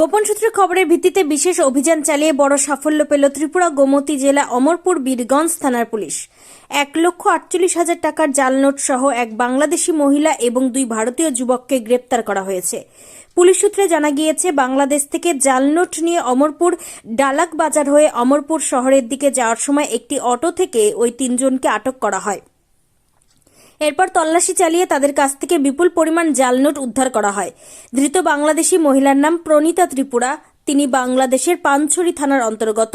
গোপন সূত্রের খবরের ভিত্তিতে বিশেষ অভিযান চালিয়ে বড় সাফল্য পেল ত্রিপুরা গোমতী জেলা অমরপুর বীরগঞ্জ থানার পুলিশ। 1,48,000 টাকার জাল নোট সহ এক বাংলাদেশি মহিলা এবং 2 ভারতীয় যুবককে গ্রেপ্তার করা হয়েছে। পুলিশ সূত্রে জানা গিয়েছে, বাংলাদেশ থেকে জাল নোট নিয়ে অমরপুর ডালাক বাজার হয়ে অমরপুর শহরের দিকে যাওয়ার সময় একটি অটো থেকে ওই 3 জনকে আটক করা হয়। এরপর তল্লাশি চালিয়ে তাদের কাছ থেকে বিপুল পরিমাণ জাল নোট উদ্ধার করা হয়। ধৃত বাংলাদেশি মহিলার নাম প্রণীতা ত্রিপুরা। তিনি বাংলাদেশের পানছড়ি থানার অন্তর্গত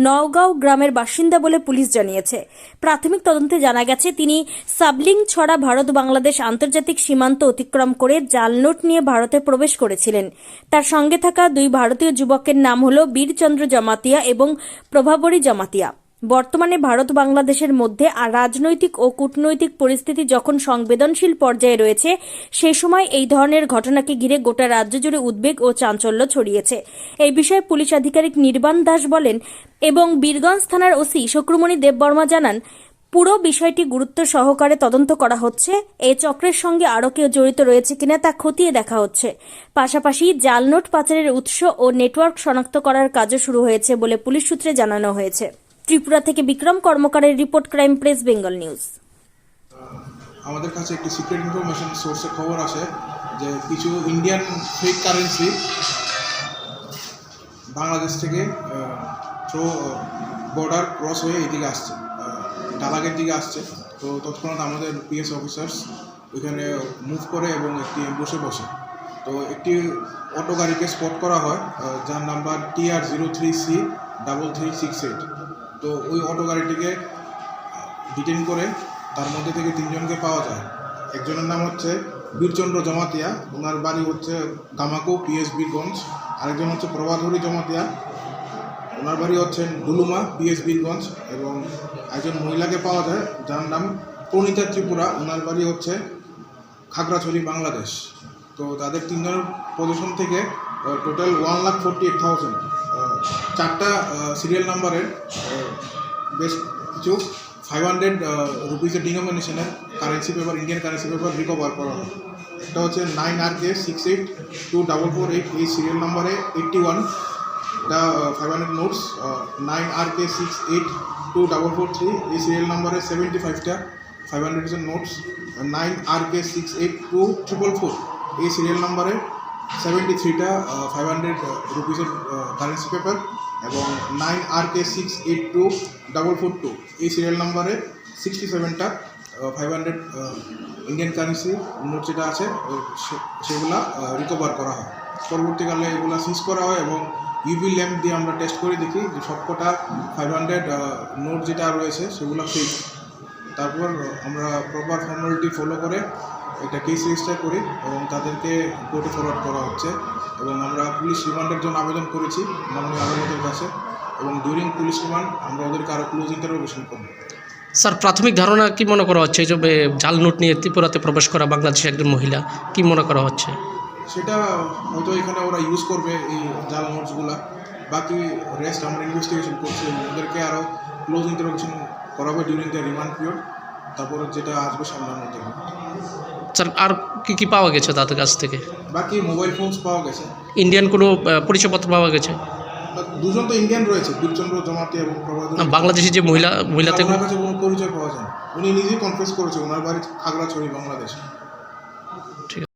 নওগাঁও গ্রামের বাসিন্দা বলে পুলিশ জানিয়েছে। প্রাথমিক তদন্তে জানা গেছে, তিনি সাবলিং ছড়া ভারত বাংলাদেশ আন্তর্জাতিক সীমান্ত অতিক্রম করে জাল নোট নিয়ে ভারতে প্রবেশ করেছিলেন। তার সঙ্গে থাকা 2 ভারতীয় যুবকের নাম হল বীরচন্দ্র জমাতিয়া এবং প্রভাবরী জমাতিয়া। বর্তমানে ভারত বাংলাদেশের মধ্যে রাজনৈতিক ও কূটনৈতিক পরিস্থিতি যখন সংবেদনশীল পর্যায়ে রয়েছে, সেই সময় এই ধরনের ঘটনাকে ঘিরে গোটা রাজ্য জুড়ে উদ্বেগ ও চাঞ্চল্য ছড়িয়েছে। এই বিষয়ে পুলিশ আধিকারিক নির্বাণ দাস বলেন এবং বীরগঞ্জ থানার ওসি শুক্রমণি দেববর্মা জানান, পুরো বিষয়টি গুরুত্ব সহকারে তদন্ত করা হচ্ছে। এই চক্রের সঙ্গে আরও কেউ জড়িত রয়েছে কিনা তা খতিয়ে দেখা হচ্ছে। পাশাপাশি জাল নোট পাচারের উৎস ও নেটওয়ার্ক শনাক্ত করার কাজও শুরু হয়েছে বলে পুলিশ সূত্রে জানানো হয়েছে। ত্রিপুরা থেকে বিক্রম কর্মকারের report, crime press Bengal news. আমাদের কাছে একটি সিক্রেট ইনফরমেশন সোর্সের খবর আসে যে কিছু ইন্ডিয়ান ফেক কারেন্সি বাংলাদেশ থেকে থ্রো বর্ডার ক্রস হয়ে এদিকে আসছে, ডালাগের দিকে আসছে। তো তৎক্ষণাৎ আমাদের পিএস অফিসার্স ওইখানে মুভ করে এবং একটি অ্যাম্বুশে বসে। তো একটি অটো গাড়িকে স্পট করা হয় যার নাম্বার TR03C3368। তো ওই অটো গাড়িটিকে ডিটেইন করে তার মধ্যে থেকে 3 জনকে পাওয়া যায়। একজনের নাম হচ্ছে বীরচন্দ্র জমাতিয়া, ওনার বাড়ি হচ্ছে গামাকো পিএস বীরগঞ্জ। আরেকজন হচ্ছে প্রভাধরী জমাতিয়া, ওনার বাড়ি হচ্ছে ডুলুমা পিএস বীরগঞ্জ। এবং একজন মহিলাকে পাওয়া যায় যার নাম প্রণীতা ত্রিপুরা, ওনার বাড়ি হচ্ছে খাগড়াছড়ি বাংলাদেশ। তো তাদের 3 জনের পজিশন থেকে টোটাল 1,48,000 4টা সিরিয়াল নাম্বারের বেশ কিছু 500 রুপিসের ডিনোমিনেশনের currency paper, Indian currency paper recover করা হয়। একটা হচ্ছে 9RK682448, এই সিরিয়াল নাম্বারে 81টা 500 নোটস। 9RK682443, এই সিরিয়াল নাম্বারে 75টা 500 নোটস। 9RK682444, এই সিরিয়াল নাম্বারে 73টা 500 রুপিসের কারেন্সি পেপার। এবং 9RK682442, এই সিরিয়াল নাম্বারে 67টা 500 ইন্ডিয়ান কারেন্সি নোট যেটা আছে সেগুলা রিকভার করা হয়। পরবর্তীকালে এগুলা সিজ করা হয় এবং ইউভি ল্যাম্প দিয়ে আমরা টেস্ট করে দেখি যে সবকটা 500 নোট যেটা রয়েছে সেগুলো ফেক। তারপর আমরা প্রপার ফর্মালিটি ফলো করে একটা কেস রেজিস্টার করি এবং তাদেরকে কোর্টে ফরওয়ার্ড করা হচ্ছে। এবং আমরা পুলিশ রিমান্ডের জন্য আবেদন করেছি মাননীয় আদালতের কাছে, এবং ডিউরিং পুলিশ রিমান্ড আমরা ওদেরকে আরও ক্লোজ ইন্টারোগেশন করব। স্যার, প্রাথমিক ধারণা কি মনে করা হচ্ছে যে জাল নোট নিয়ে ত্রিপুরাতে প্রবেশ করা বাংলাদেশের একজন মহিলা, কি মনে করা হচ্ছে? সেটা হয়তো এখানে ওরা ইউজ করবে এই জাল নোটসগুলা। বাকি রেস্ট আমরা ইনভেস্টিগেশন করছি এবং ওদেরকে আরও ক্লোজ ইন্টারোগেশন করাবে ডিউরিং দ্য রিমান্ড পিরিয়ড। তারপরে যেটা আসবে সামনের মধ্যে। স্যার, আর কি পাওয়া গেছে তাদের কাছ থেকে? বাকি মোবাইল ফোনস পাওয়া গেছে। ইন্ডিয়ান কোনো পরিচয়পত্র পাওয়া গেছে? 2 জন তো ইন্ডিয়ান রয়েছে, বীরচন্দ্র জমাতিয়া এবং প্রভাধরী। বাংলাদেশি যে মহিলাতে ওনার কাছে কোনো পরিচয় পাওয়া যায়। উনি নিজেই কনফেস করেছে ওনার বাড়ি খাগড়াছড়ি বাংলাদেশ।